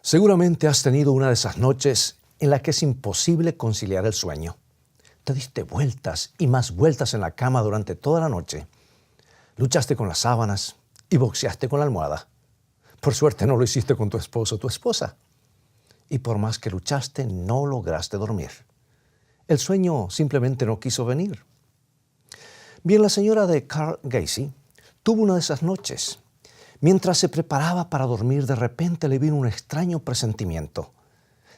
Seguramente has tenido una de esas noches en la que es imposible conciliar el sueño. Te diste vueltas y más vueltas en la cama durante toda la noche. Luchaste con las sábanas y boxeaste con la almohada. Por suerte no lo hiciste con tu esposo o tu esposa. Y por más que luchaste, no lograste dormir. El sueño simplemente no quiso venir. Bien, la señora de Carl Gacy tuvo una de esas noches. Mientras se preparaba para dormir, de repente le vino un extraño presentimiento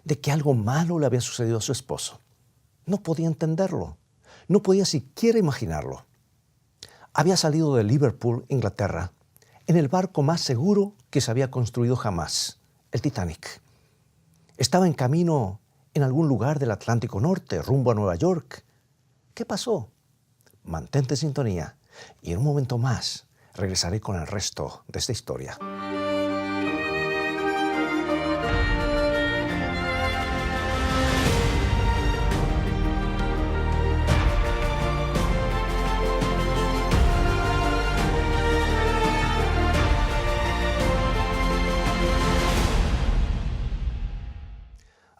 de que algo malo le había sucedido a su esposo. No podía entenderlo, no podía siquiera imaginarlo. Había salido de Liverpool, Inglaterra, en el barco más seguro que se había construido jamás, el Titanic. Estaba en camino en algún lugar del Atlántico Norte, rumbo a Nueva York. ¿Qué pasó? Mantente en sintonía y en un momento más regresaré con el resto de esta historia.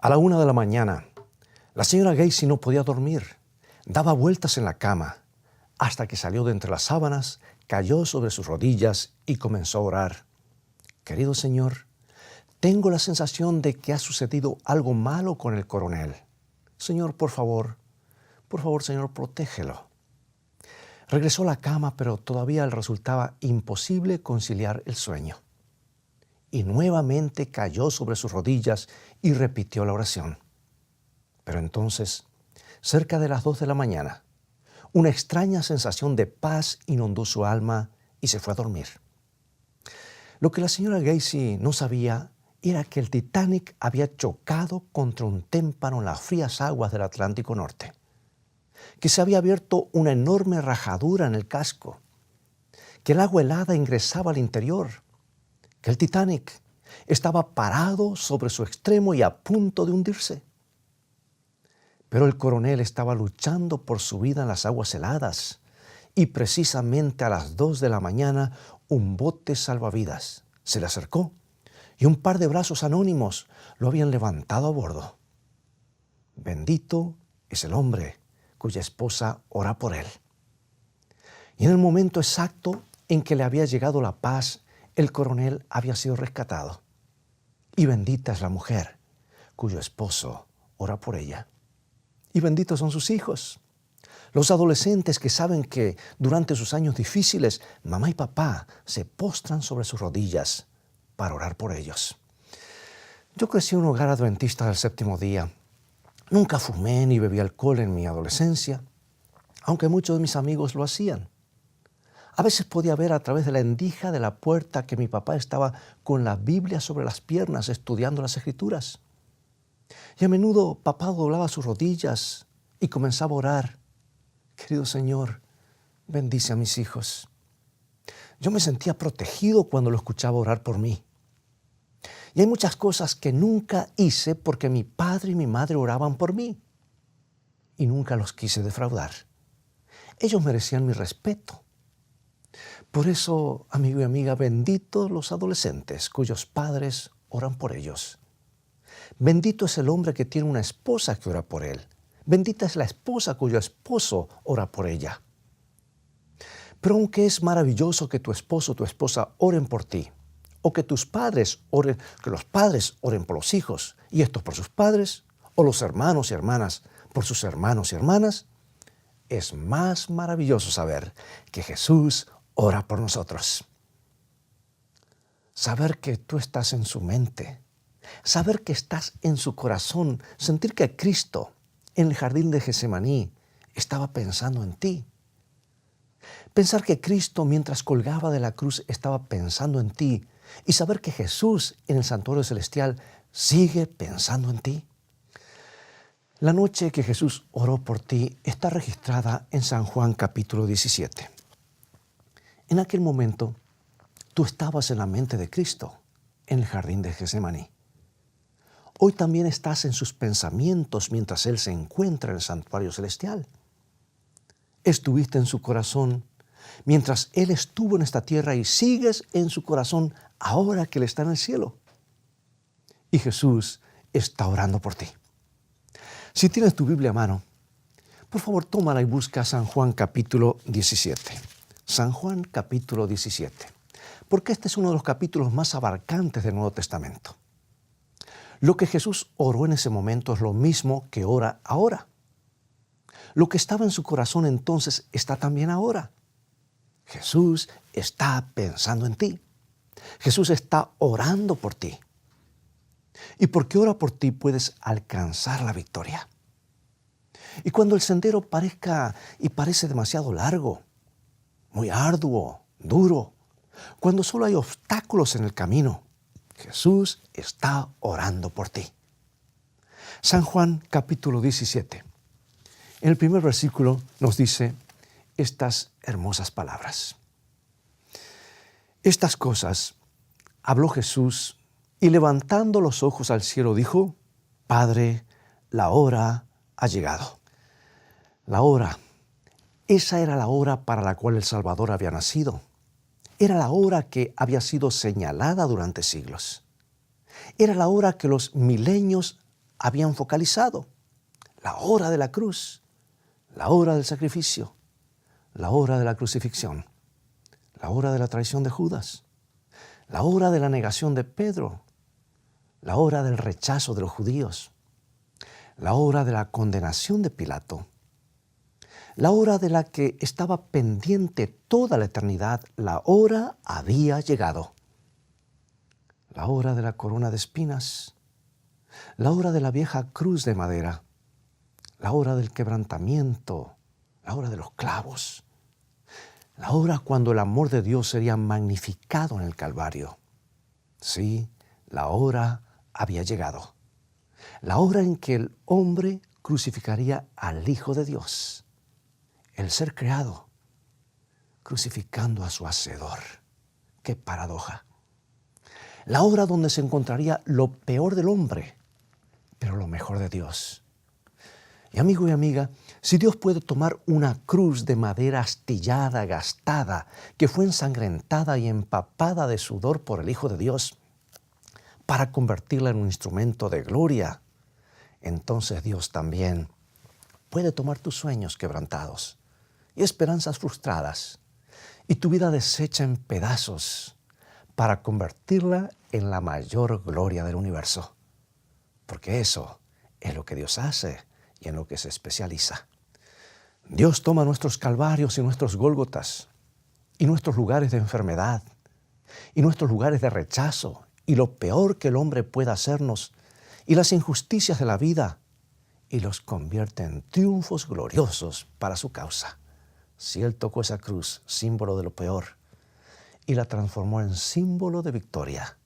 A la 1 de la mañana, la señora Gacy no podía dormir. Daba vueltas en la cama hasta que salió de entre las sábanas, cayó sobre sus rodillas y comenzó a orar. Querido Señor, tengo la sensación de que ha sucedido algo malo con el coronel. Señor, por favor, Señor, protégelo. Regresó a la cama, pero todavía le resultaba imposible conciliar el sueño. Y nuevamente cayó sobre sus rodillas y repitió la oración. Pero entonces, cerca de las 2 de la mañana, una extraña sensación de paz inundó su alma y se fue a dormir. Lo que la señora Gacy no sabía era que el Titanic había chocado contra un témpano en las frías aguas del Atlántico Norte, que se había abierto una enorme rajadura en el casco, que el agua helada ingresaba al interior, que el Titanic estaba parado sobre su extremo y a punto de hundirse. Pero el coronel estaba luchando por su vida en las aguas heladas y precisamente a las 2 de la mañana un bote salvavidas se le acercó y un par de brazos anónimos lo habían levantado a bordo. Bendito es el hombre cuya esposa ora por él. Y en el momento exacto en que le había llegado la paz, el coronel había sido rescatado. Y bendita es la mujer cuyo esposo ora por ella. Y benditos son sus hijos, los adolescentes que saben que durante sus años difíciles, mamá y papá se postran sobre sus rodillas para orar por ellos. Yo crecí en un hogar adventista del séptimo día. Nunca fumé ni bebí alcohol en mi adolescencia, aunque muchos de mis amigos lo hacían. A veces podía ver a través de la endija de la puerta que mi papá estaba con la Biblia sobre las piernas estudiando las Escrituras. Y a menudo papá doblaba sus rodillas y comenzaba a orar. Querido Señor, bendice a mis hijos. Yo me sentía protegido cuando lo escuchaba orar por mí. Y hay muchas cosas que nunca hice porque mi padre y mi madre oraban por mí. Y nunca los quise defraudar. Ellos merecían mi respeto. Por eso, amigo y amiga, benditos los adolescentes cuyos padres oran por ellos. Bendito es el hombre que tiene una esposa que ora por él. Bendita es la esposa cuyo esposo ora por ella. Pero aunque es maravilloso que tu esposo o tu esposa oren por ti, o que tus padres oren, que los padres oren por los hijos, y estos por sus padres, o los hermanos y hermanas por sus hermanos y hermanas, es más maravilloso saber que Jesús ora por nosotros. Saber que tú estás en su mente, saber que estás en su corazón, sentir que Cristo en el jardín de Getsemaní estaba pensando en ti. Pensar que Cristo mientras colgaba de la cruz estaba pensando en ti y saber que Jesús en el santuario celestial sigue pensando en ti. La noche que Jesús oró por ti está registrada en San Juan capítulo 17. En aquel momento tú estabas en la mente de Cristo en el jardín de Getsemaní. Hoy también estás en sus pensamientos mientras Él se encuentra en el santuario celestial. Estuviste en su corazón mientras Él estuvo en esta tierra y sigues en su corazón ahora que Él está en el cielo. y Jesús está orando por ti. Si tienes tu Biblia a mano, por favor tómala y busca San Juan capítulo 17. San Juan capítulo 17. Porque este es uno de los capítulos más abarcantes del Nuevo Testamento. Lo que Jesús oró en ese momento es lo mismo que ora ahora. Lo que estaba en su corazón entonces está también ahora. Jesús está pensando en ti. Jesús está orando por ti. Y porque ora por ti puedes alcanzar la victoria. Y cuando el sendero parece demasiado largo, muy arduo, duro, cuando solo hay obstáculos en el camino, Jesús está orando por ti. San Juan capítulo 17. En el primer versículo nos dice estas hermosas palabras. Estas cosas habló Jesús y levantando los ojos al cielo dijo, Padre, la hora ha llegado. La hora, esa era la hora para la cual el Salvador había nacido. Era la hora que había sido señalada durante siglos. Era la hora que los milenios habían focalizado. La hora de la cruz, la hora del sacrificio, la hora de la crucifixión, la hora de la traición de Judas, la hora de la negación de Pedro, la hora del rechazo de los judíos, la hora de la condenación de Pilato, la hora de la que estaba pendiente toda la eternidad, la hora había llegado. La hora de la corona de espinas, la hora de la vieja cruz de madera, la hora del quebrantamiento, la hora de los clavos, la hora cuando el amor de Dios sería magnificado en el Calvario. Sí, la hora había llegado. La hora en que el hombre crucificaría al Hijo de Dios, el ser creado, crucificando a su Hacedor. ¡Qué paradoja! La hora donde se encontraría lo peor del hombre, pero lo mejor de Dios. Y amigo y amiga, si Dios puede tomar una cruz de madera astillada, gastada, que fue ensangrentada y empapada de sudor por el Hijo de Dios, para convertirla en un instrumento de gloria, entonces Dios también puede tomar tus sueños quebrantados y esperanzas frustradas y tu vida deshecha en pedazos para convertirla en la mayor gloria del universo. Porque eso es lo que Dios hace y en lo que se especializa. Dios toma nuestros calvarios y nuestros gólgotas y nuestros lugares de enfermedad y nuestros lugares de rechazo y lo peor que el hombre pueda hacernos y las injusticias de la vida y los convierte en triunfos gloriosos para su causa. Si Él tocó esa cruz, símbolo de lo peor, y la transformó en símbolo de victoria,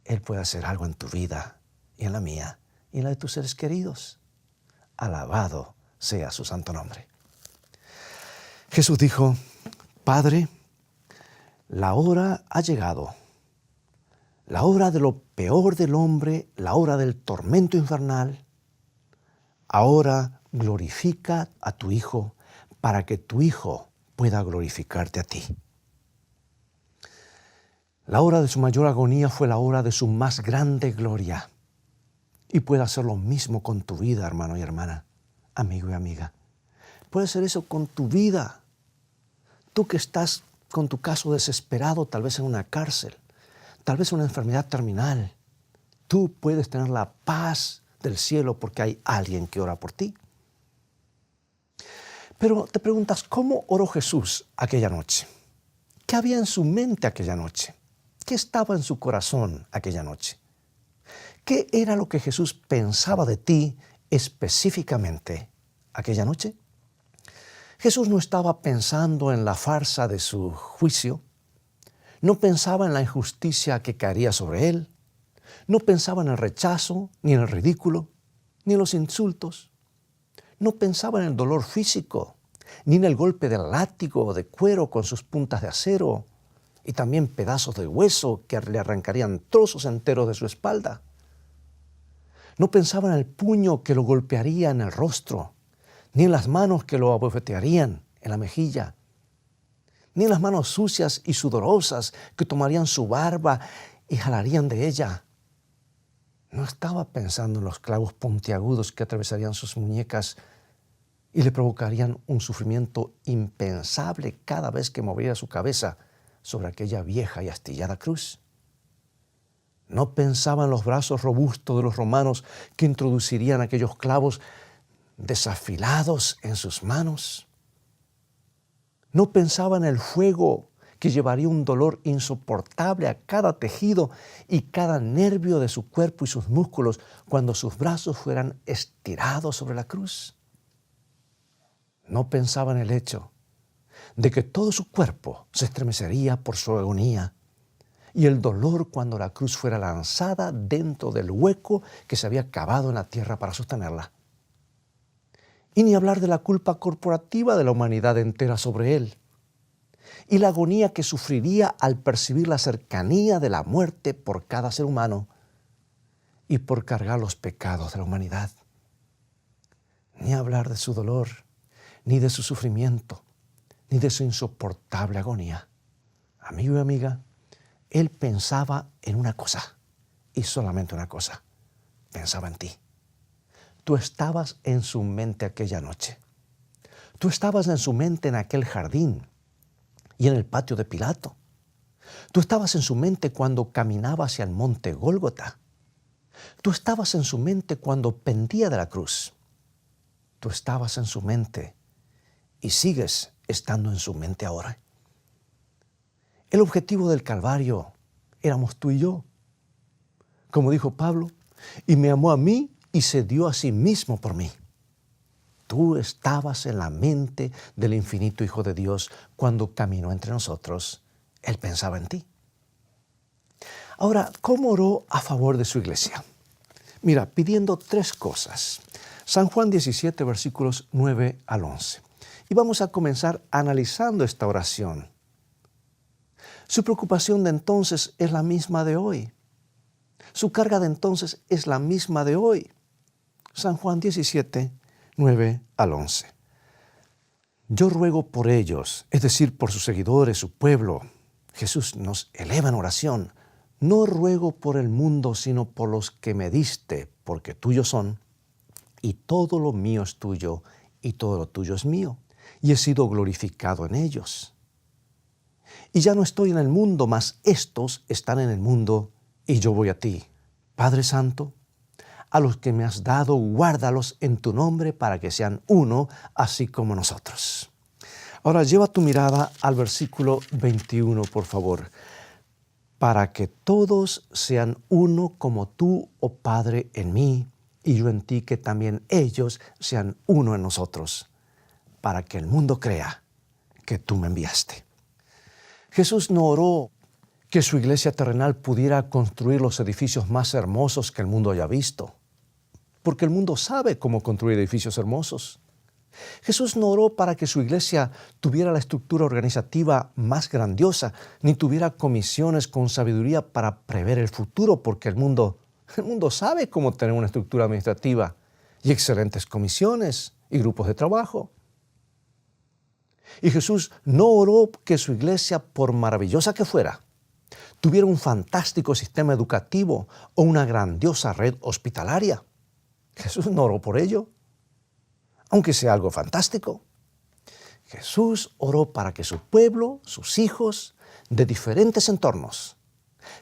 Él puede hacer algo en tu vida y en la mía y en la de tus seres queridos. Alabado sea su santo nombre. Jesús dijo, Padre, la hora ha llegado. La hora de lo peor del hombre, la hora del tormento infernal. Ahora glorifica a tu Hijo para que tu Hijo pueda glorificarte a ti. La hora de su mayor agonía fue la hora de su más grande gloria. Y puede hacer lo mismo con tu vida, hermano y hermana, amigo y amiga. Puede hacer eso con tu vida. Tú que estás con tu caso desesperado, tal vez en una cárcel, tal vez una enfermedad terminal, tú puedes tener la paz del cielo porque hay alguien que ora por ti. Pero te preguntas, ¿cómo oró Jesús aquella noche? ¿Qué había en su mente aquella noche? ¿Qué estaba en su corazón aquella noche? ¿Qué era lo que Jesús pensaba de ti específicamente aquella noche? Jesús no estaba pensando en la farsa de su juicio, no pensaba en la injusticia que caería sobre él, no pensaba en el rechazo, ni en el ridículo, ni en los insultos, no pensaba en el dolor físico, ni en el golpe del látigo de cuero con sus puntas de acero y también pedazos de hueso que le arrancarían trozos enteros de su espalda. No pensaba en el puño que lo golpearía en el rostro, ni en las manos que lo abofetearían en la mejilla, ni en las manos sucias y sudorosas que tomarían su barba y jalarían de ella. No estaba pensando en los clavos puntiagudos que atravesarían sus muñecas y le provocarían un sufrimiento impensable cada vez que moviera su cabeza sobre aquella vieja y astillada cruz. No pensaba en los brazos robustos de los romanos que introducirían aquellos clavos desafilados en sus manos. No pensaba en el fuego que llevaría un dolor insoportable a cada tejido y cada nervio de su cuerpo y sus músculos cuando sus brazos fueran estirados sobre la cruz. No pensaba en el hecho de que todo su cuerpo se estremecería por su agonía y el dolor cuando la cruz fuera lanzada dentro del hueco que se había cavado en la tierra para sostenerla. Y ni hablar de la culpa corporativa de la humanidad entera sobre él y la agonía que sufriría al percibir la cercanía de la muerte por cada ser humano y por cargar los pecados de la humanidad. Ni hablar de su dolor, ni de su sufrimiento, ni de su insoportable agonía. Amigo y amiga, él pensaba en una cosa, y solamente una cosa. Pensaba en ti. Tú estabas en su mente aquella noche. Tú estabas en su mente en aquel jardín y en el patio de Pilato. Tú estabas en su mente cuando caminaba hacia el monte Gólgota. Tú estabas en su mente cuando pendía de la cruz. Tú estabas en su mente y sigues estando en su mente ahora. El objetivo del Calvario éramos tú y yo. Como dijo Pablo, y me amó a mí y se dio a sí mismo por mí. Tú estabas en la mente del infinito Hijo de Dios cuando caminó entre nosotros. Él pensaba en ti. Ahora, ¿cómo oró a favor de su iglesia? Mira, pidiendo 3 cosas. San Juan 17, versículos 9 al 11. Y vamos a comenzar analizando esta oración. Su preocupación de entonces es la misma de hoy. Su carga de entonces es la misma de hoy. San Juan 17, 9 al 11. Yo ruego por ellos, es decir, por sus seguidores, su pueblo. Jesús nos eleva en oración. No ruego por el mundo, sino por los que me diste, porque tuyos son, y todo lo mío es tuyo, y todo lo tuyo es mío, y he sido glorificado en ellos. Y ya no estoy en el mundo, mas estos están en el mundo, y yo voy a ti. Padre Santo, a los que me has dado, guárdalos en tu nombre para que sean uno, así como nosotros. Ahora lleva tu mirada al versículo 21, por favor. Para que todos sean uno como tú, oh Padre, en mí, y yo en ti, que también ellos sean uno en nosotros, para que el mundo crea que tú me enviaste. Jesús no oró que su iglesia terrenal pudiera construir los edificios más hermosos que el mundo haya visto, porque el mundo sabe cómo construir edificios hermosos. Jesús no oró para que su iglesia tuviera la estructura organizativa más grandiosa, ni tuviera comisiones con sabiduría para prever el futuro, porque el mundo sabe cómo tener una estructura administrativa y excelentes comisiones y grupos de trabajo. Y Jesús no oró que su iglesia, por maravillosa que fuera, tuviera un fantástico sistema educativo o una grandiosa red hospitalaria. Jesús no oró por ello, aunque sea algo fantástico. Jesús oró para que su pueblo, sus hijos, de diferentes entornos,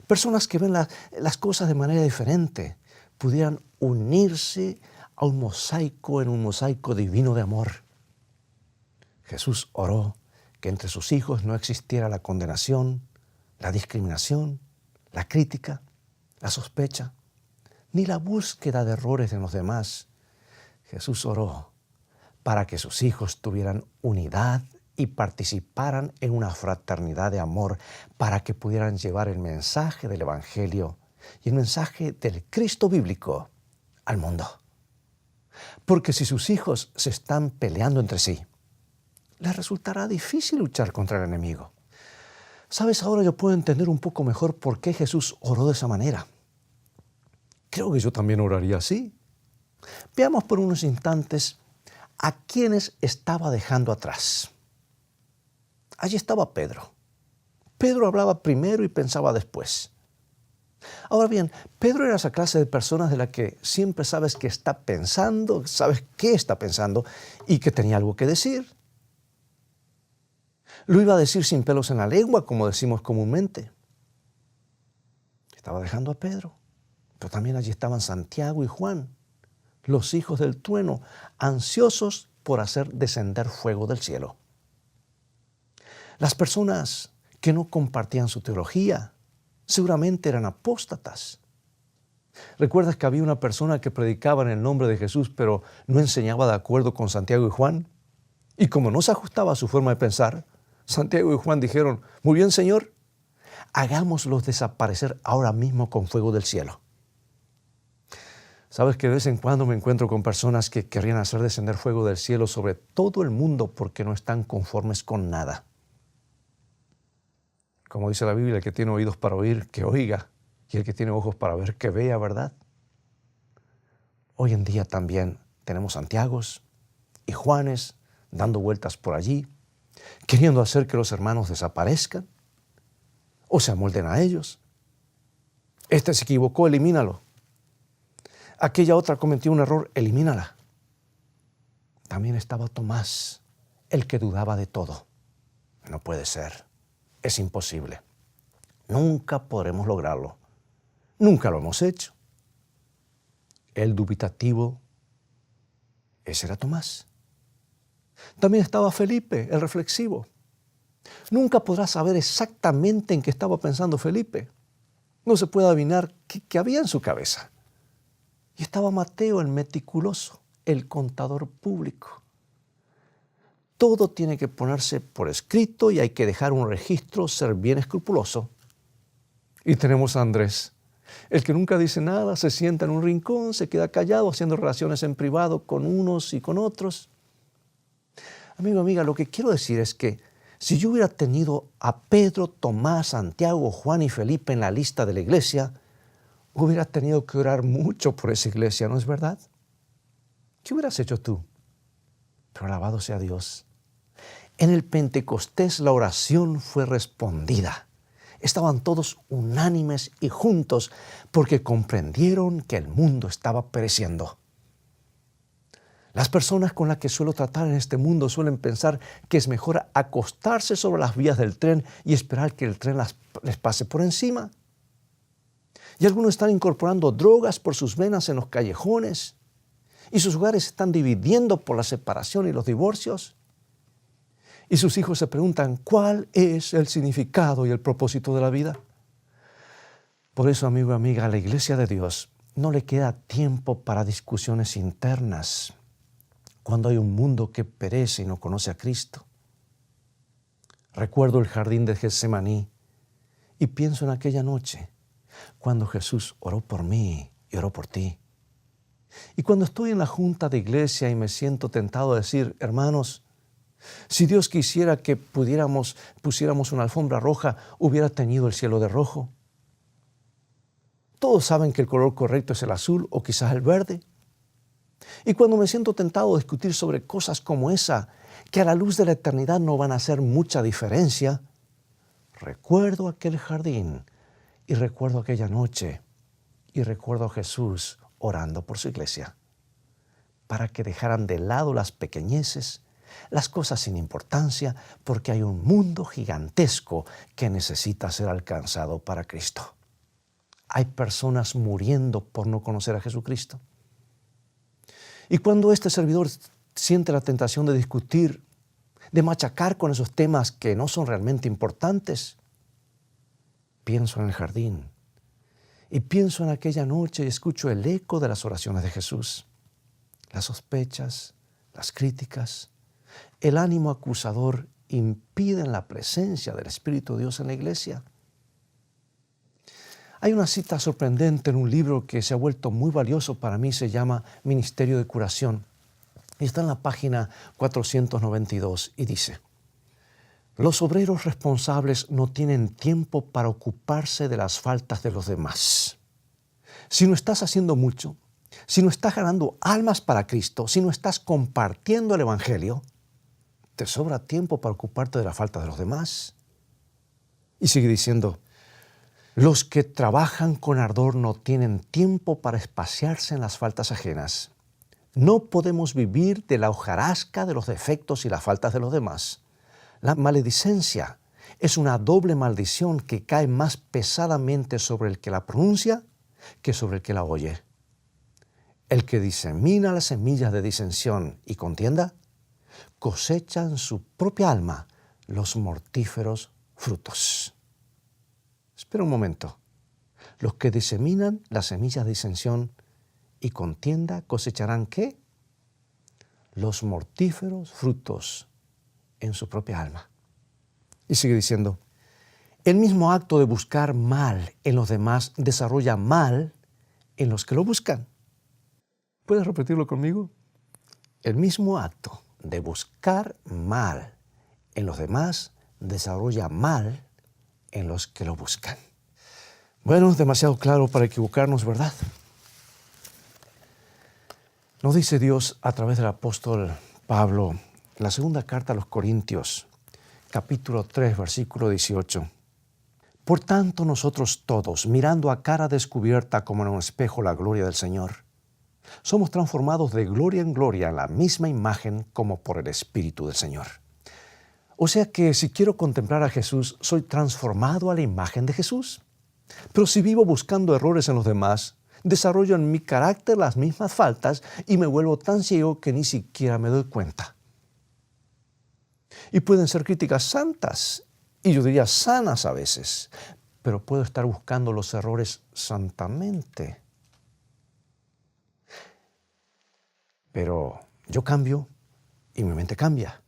personas que ven las cosas de manera diferente, pudieran unirse a un mosaico divino de amor. Jesús oró que entre sus hijos no existiera la condenación, la discriminación, la crítica, la sospecha, ni la búsqueda de errores en los demás. Jesús oró para que sus hijos tuvieran unidad y participaran en una fraternidad de amor, para que pudieran llevar el mensaje del Evangelio y el mensaje del Cristo bíblico al mundo. Porque si sus hijos se están peleando entre sí, les resultará difícil luchar contra el enemigo. ¿Sabes? Ahora yo puedo entender un poco mejor por qué Jesús oró de esa manera. Creo que yo también oraría así. Veamos por unos instantes a quienes estaba dejando atrás. Allí estaba Pedro. Pedro hablaba primero y pensaba después. Ahora bien, Pedro era esa clase de personas de la que siempre sabes que está pensando, sabes qué está pensando y que tenía algo que decir. Lo iba a decir sin pelos en la lengua, como decimos comúnmente. Estaba dejando a Pedro, pero también allí estaban Santiago y Juan, los hijos del trueno, ansiosos por hacer descender fuego del cielo. Las personas que no compartían su teología seguramente eran apóstatas. ¿Recuerdas que había una persona que predicaba en el nombre de Jesús, pero no enseñaba de acuerdo con Santiago y Juan? Y como no se ajustaba a su forma de pensar, Santiago y Juan dijeron: muy bien, Señor, hagámoslos desaparecer ahora mismo con fuego del cielo. Sabes que de vez en cuando me encuentro con personas que querrían hacer descender fuego del cielo sobre todo el mundo porque no están conformes con nada. Como dice la Biblia, el que tiene oídos para oír, que oiga, y el que tiene ojos para ver, que vea, ¿verdad? Hoy en día también tenemos Santiagos y Juanes dando vueltas por allí, queriendo hacer que los hermanos desaparezcan o se amolden a ellos. Este se equivocó, elimínalo. Aquella otra cometió un error, elimínala. También estaba Tomás, el que dudaba de todo. No puede ser, es imposible. Nunca podremos lograrlo. Nunca lo hemos hecho. El dubitativo, ese era Tomás. También estaba Felipe, el reflexivo. Nunca podrás saber exactamente en qué estaba pensando Felipe. No se puede adivinar qué había en su cabeza. Y estaba Mateo, el meticuloso, el contador público. Todo tiene que ponerse por escrito y hay que dejar un registro, ser bien escrupuloso. Y tenemos a Andrés, el que nunca dice nada, se sienta en un rincón, se queda callado haciendo relaciones en privado con unos y con otros. Amigo, amiga, lo que quiero decir es que si yo hubiera tenido a Pedro, Tomás, Santiago, Juan y Felipe en la lista de la iglesia, hubiera tenido que orar mucho por esa iglesia, ¿no es verdad? ¿Qué hubieras hecho tú? Pero alabado sea Dios. En el Pentecostés la oración fue respondida. Estaban todos unánimes y juntos porque comprendieron que el mundo estaba pereciendo. Las personas con las que suelo tratar en este mundo suelen pensar que es mejor acostarse sobre las vías del tren y esperar que el tren les pase por encima. Y algunos están incorporando drogas por sus venas en los callejones y sus hogares se están dividiendo por la separación y los divorcios. Y sus hijos se preguntan, ¿cuál es el significado y el propósito de la vida? Por eso, amigo y amiga, a la iglesia de Dios no le queda tiempo para discusiones internas cuando hay un mundo que perece y no conoce a Cristo. Recuerdo el jardín de Getsemaní y pienso en aquella noche cuando Jesús oró por mí y oró por ti. Y cuando estoy en la junta de iglesia y me siento tentado a decir, hermanos, si Dios quisiera que pusiéramos una alfombra roja, hubiera teñido el cielo de rojo. Todos saben que el color correcto es el azul o quizás el verde. Y cuando me siento tentado a discutir sobre cosas como esa, que a la luz de la eternidad no van a hacer mucha diferencia, recuerdo aquel jardín y recuerdo aquella noche y recuerdo a Jesús orando por su iglesia para que dejaran de lado las pequeñeces, las cosas sin importancia, porque hay un mundo gigantesco que necesita ser alcanzado para Cristo. Hay personas muriendo por no conocer a Jesucristo. Y cuando este servidor siente la tentación de discutir, de machacar con esos temas que no son realmente importantes, pienso en el jardín y pienso en aquella noche y escucho el eco de las oraciones de Jesús, las sospechas, las críticas, el ánimo acusador impiden la presencia del Espíritu de Dios en la iglesia. Hay una cita sorprendente en un libro que se ha vuelto muy valioso para mí, se llama Ministerio de Curación. Y está en la página 492 y dice, los obreros responsables no tienen tiempo para ocuparse de las faltas de los demás. Si no estás haciendo mucho, si no estás ganando almas para Cristo, si no estás compartiendo el Evangelio, te sobra tiempo para ocuparte de la falta de los demás. Y sigue diciendo, Los que trabajan con ardor no tienen tiempo para espaciarse en las faltas ajenas. No podemos vivir de la hojarasca de los defectos y las faltas de los demás. La maledicencia es una doble maldición que cae más pesadamente sobre el que la pronuncia que sobre el que la oye. El que disemina las semillas de disensión y contienda cosecha en su propia alma los mortíferos frutos. Espera un momento. Los que diseminan las semillas de disensión y contienda cosecharán ¿qué? Los mortíferos frutos en su propia alma. Y sigue diciendo, el mismo acto de buscar mal en los demás desarrolla mal en los que lo buscan. ¿Puedes repetirlo conmigo? El mismo acto de buscar mal en los demás desarrolla mal en los que lo buscan. Bueno, es demasiado claro para equivocarnos, ¿verdad? Nos dice Dios a través del apóstol Pablo en la segunda carta a los Corintios, capítulo 3, versículo 18. Por tanto, nosotros todos, mirando a cara descubierta como en un espejo la gloria del Señor, somos transformados de gloria en gloria en la misma imagen como por el Espíritu del Señor. O sea que si quiero contemplar a Jesús, soy transformado a la imagen de Jesús. Pero si vivo buscando errores en los demás, desarrollo en mi carácter las mismas faltas y me vuelvo tan ciego que ni siquiera me doy cuenta. Y pueden ser críticas santas, y yo diría sanas a veces, pero puedo estar buscando los errores santamente. Pero yo cambio y mi mente cambia.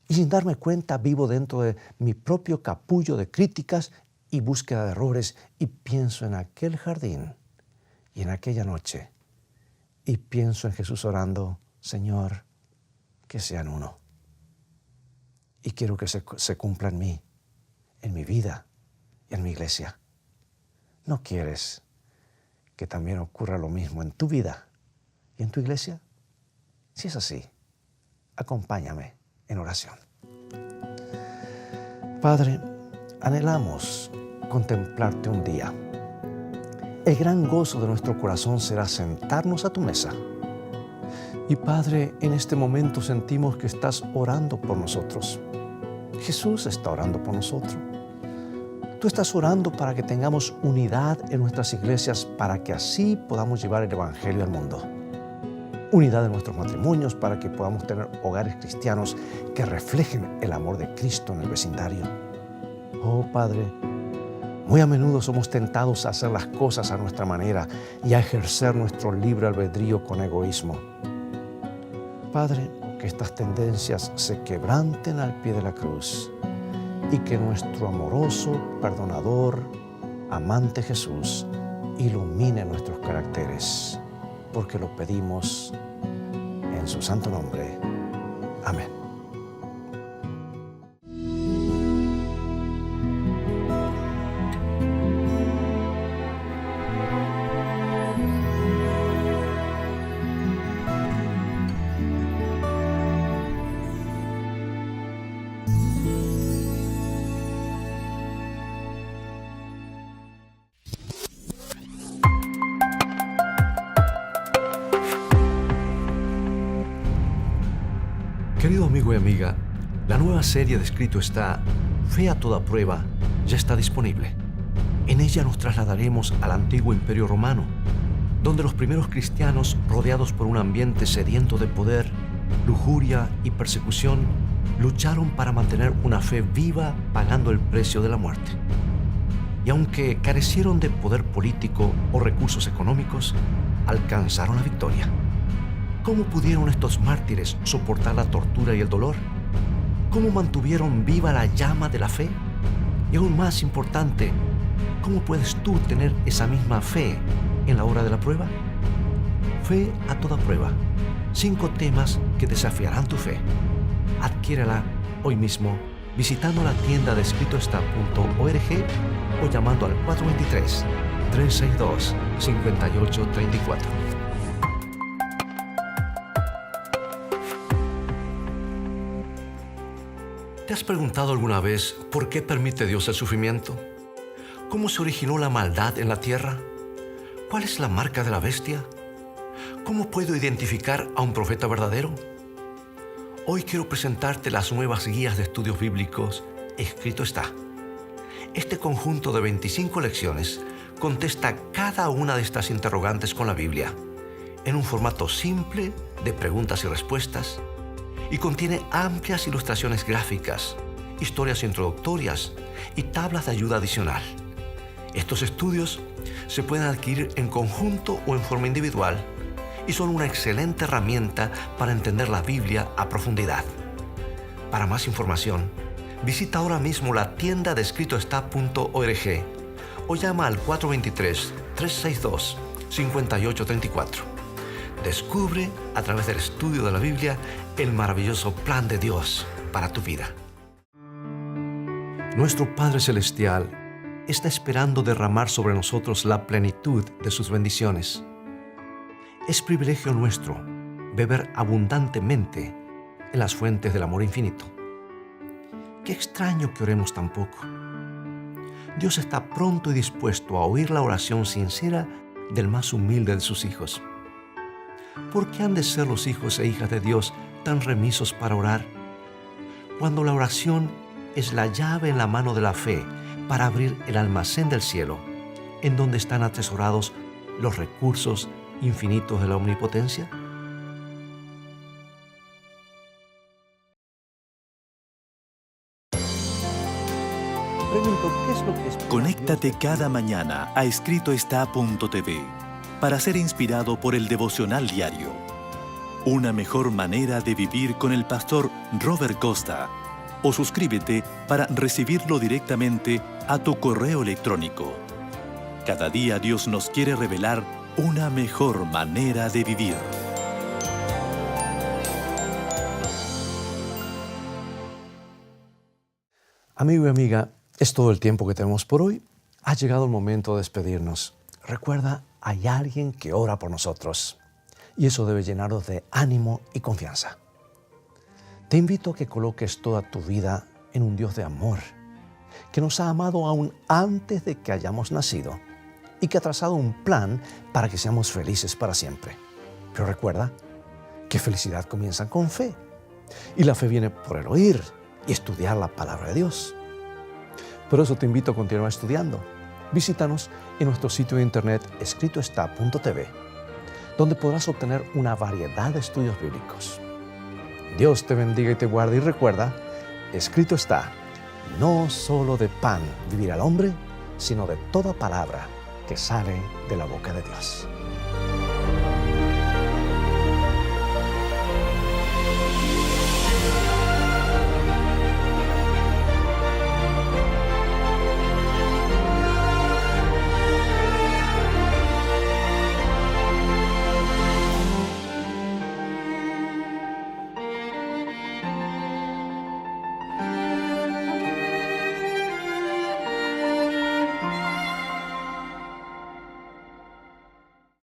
Y sin darme cuenta vivo dentro de mi propio capullo de críticas y búsqueda de errores y pienso en aquel jardín y en aquella noche y pienso en Jesús orando, Señor, que sean uno. Y quiero que se cumpla en mí, en mi vida y en mi iglesia. ¿No quieres que también ocurra lo mismo en tu vida y en tu iglesia? Si es así, acompáñame en oración. Padre, anhelamos contemplarte un día. El gran gozo de nuestro corazón será sentarnos a tu mesa. Y Padre, en este momento sentimos que estás orando por nosotros. Jesús está orando por nosotros. Tú estás orando para que tengamos unidad en nuestras iglesias, para que así podamos llevar el Evangelio al mundo. Unidad en nuestros matrimonios para que podamos tener hogares cristianos que reflejen el amor de Cristo en el vecindario. Oh Padre, muy a menudo somos tentados a hacer las cosas a nuestra manera y a ejercer nuestro libre albedrío con egoísmo. Padre, que estas tendencias se quebranten al pie de la cruz y que nuestro amoroso, perdonador, amante Jesús ilumine nuestros caracteres, porque lo pedimos en su santo nombre. Amén. Querido amigo y amiga, la nueva serie de Escrito está, Fe a toda prueba, ya está disponible. En ella nos trasladaremos al antiguo Imperio Romano, donde los primeros cristianos, rodeados por un ambiente sediento de poder, lujuria y persecución, lucharon para mantener una fe viva pagando el precio de la muerte. Y aunque carecieron de poder político o recursos económicos, alcanzaron la victoria. ¿Cómo pudieron estos mártires soportar la tortura y el dolor? ¿Cómo mantuvieron viva la llama de la fe? Y aún más importante, ¿cómo puedes tú tener esa misma fe en la hora de la prueba? Fe a toda prueba. 5 temas que desafiarán tu fe. Adquiérela hoy mismo visitando la tienda de escritoestá.org o llamando al 423-362-5834. ¿Te has preguntado alguna vez por qué permite Dios el sufrimiento? ¿Cómo se originó la maldad en la tierra? ¿Cuál es la marca de la bestia? ¿Cómo puedo identificar a un profeta verdadero? Hoy quiero presentarte las nuevas guías de estudios bíblicos. Escrito está. Este conjunto de 25 lecciones contesta cada una de estas interrogantes con la Biblia, en un formato simple de preguntas y respuestas, y contiene amplias ilustraciones gráficas, historias introductorias y tablas de ayuda adicional. Estos estudios se pueden adquirir en conjunto o en forma individual y son una excelente herramienta para entender la Biblia a profundidad. Para más información, visita ahora mismo la tienda de escritoestá.org o llama al 423-362-5834. Descubre a través del estudio de la Biblia el maravilloso plan de Dios para tu vida. Nuestro Padre Celestial está esperando derramar sobre nosotros la plenitud de sus bendiciones. Es privilegio nuestro beber abundantemente en las fuentes del amor infinito. Qué extraño que oremos tan poco. Dios está pronto y dispuesto a oír la oración sincera del más humilde de sus hijos. ¿Por qué han de ser los hijos e hijas de Dios tan remisos para orar? Cuando la oración es la llave en la mano de la fe para abrir el almacén del cielo, en donde están atesorados los recursos infinitos de la omnipotencia. Pregunto, ¿qué es lo que espera Conéctate Dios? cada mañana a escritoestá.tv para ser inspirado por el devocional diario. Una mejor manera de vivir con el pastor Robert Costa. O suscríbete para recibirlo directamente a tu correo electrónico. Cada día Dios nos quiere revelar una mejor manera de vivir. Amigo y amiga, es todo el tiempo que tenemos por hoy. Ha llegado el momento de despedirnos. Recuerda, hay alguien que ora por nosotros y eso debe llenarnos de ánimo y confianza. Te invito a que coloques toda tu vida en un Dios de amor, que nos ha amado aún antes de que hayamos nacido y que ha trazado un plan para que seamos felices para siempre. Pero recuerda que felicidad comienza con fe y la fe viene por el oír y estudiar la palabra de Dios. Por eso te invito a continuar estudiando. Visítanos en nuestro sitio de internet escritoestá.tv, donde podrás obtener una variedad de estudios bíblicos. Dios te bendiga y te guarde y recuerda, escrito está, no solo de pan vivirá el hombre, sino de toda palabra que sale de la boca de Dios.